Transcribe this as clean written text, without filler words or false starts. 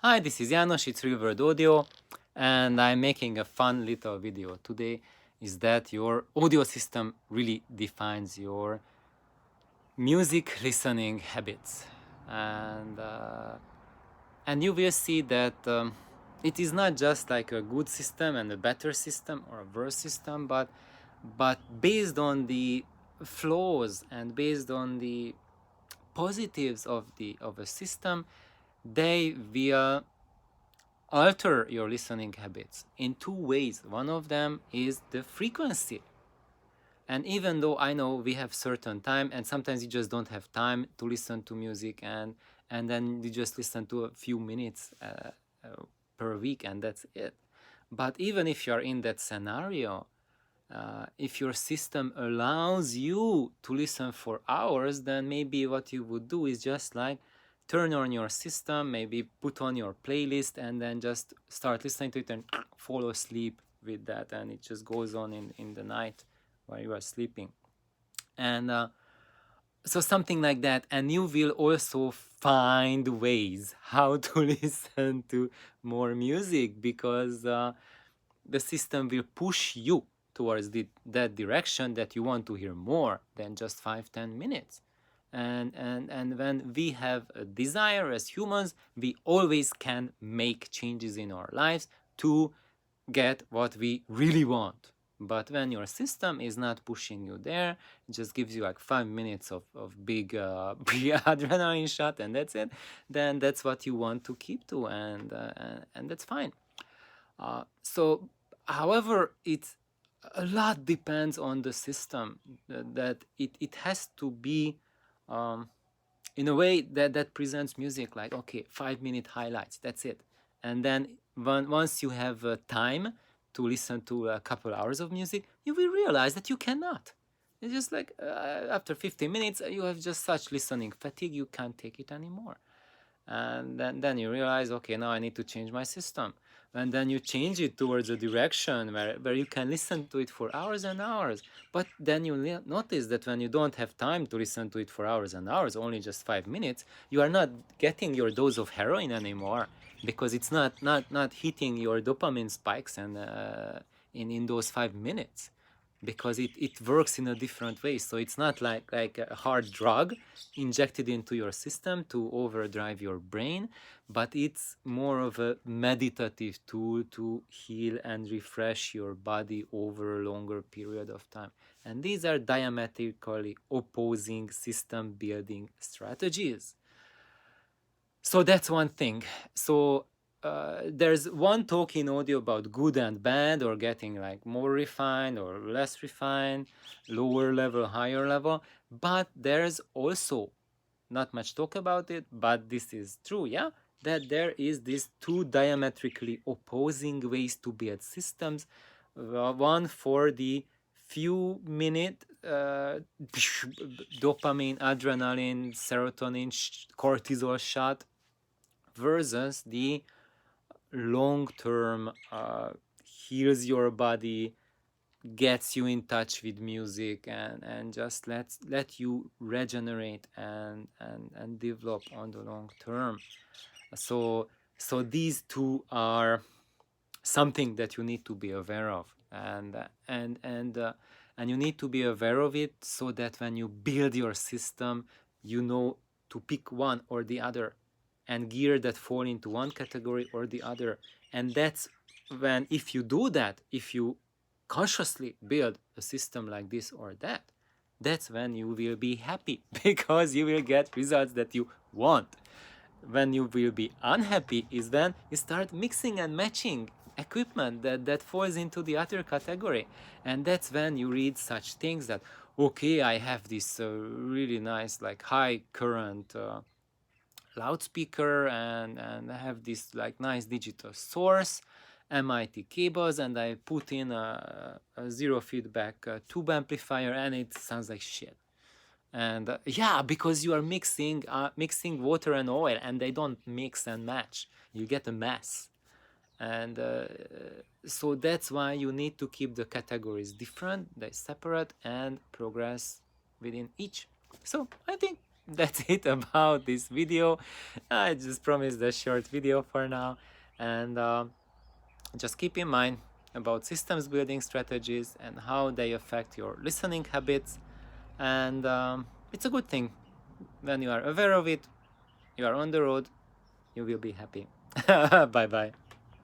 Hi, this is Janos, it's Real World Audio, and I'm making a fun little video today. Is that your audio system really defines your music listening habits, and uh, and you will see that it is not just like a good system and a better system or a worse system, but based on the flaws and based on the positives of a system, they will alter your listening habits in two ways. One of them is the frequency. And even though I know we have certain time, and sometimes you just don't have time to listen to music, and then you just listen to a few minutes per week, and that's it. But even if you're in that scenario, if your system allows you to listen for hours, then maybe what you would do is just like turn on your system, maybe put on your playlist, and then just start listening to it and fall asleep with that, and it just goes on in the night while you are sleeping. And so something like that, and you will also find ways how to listen to more music, because the system will push you towards that direction, that you want to hear more than just 5-10 minutes. And when we have a desire as humans, we always can make changes in our lives to get what we really want. But when your system is not pushing you there, it just gives you like 5 minutes of big adrenaline shot, and that's it, then that's what you want to keep to, and that's fine. So, however, it a lot depends on the system, that it has to be um, in a way that presents music like, okay, 5 minute highlights, that's it. And then once you have time to listen to a couple hours of music, you will realize that you cannot. It's just like after 15 minutes, you have just such listening fatigue, you can't take it anymore. And then you realize, okay, now I need to change my system. And then you change it towards a direction where you can listen to it for hours and hours. But then you notice that when you don't have time to listen to it for hours and hours, only just 5 minutes, you are not getting your dose of heroin anymore, because it's not hitting your dopamine spikes and in those 5 minutes, because it works in a different way. So it's not like a hard drug injected into your system to overdrive your brain, but it's more of a meditative tool to heal and refresh your body over a longer period of time. And these are diametrically opposing system building strategies. So that's one thing. So there's one talk in audio about good and bad, or getting like more refined or less refined, lower level, higher level. But there's also not much talk about it, but this is true, yeah, that there is these two diametrically opposing ways to build systems. One for the few minute dopamine, adrenaline, serotonin, cortisol shot, versus the long term heals your body, gets you in touch with music, and just let you regenerate and develop on the long term. So so these two are something that you need to be aware of, and you need to be aware of it, so that when you build your system, you know to pick one or the other, and gear that fall into one category or the other. And that's when, if you do that, if you consciously build a system like this or that, that's when you will be happy because you will get results that you want. When you will be unhappy is when you start mixing and matching equipment that falls into the other category. And that's when you read such things that, okay, I have this really nice, like, high current loudspeaker, and I have this like nice digital source, MIT cables, and I put in a zero feedback tube amplifier, and it sounds like shit. And yeah, because you are mixing water and oil, and they don't mix and match, you get a mess. And so that's why you need to keep the categories different, they separate, and progress within each. So I think that's it about this video. I just promised a short video for now, and just keep in mind about systems building strategies and how they affect your listening habits. And it's a good thing. When you are aware of it, you are on the road, you will be happy. Bye bye.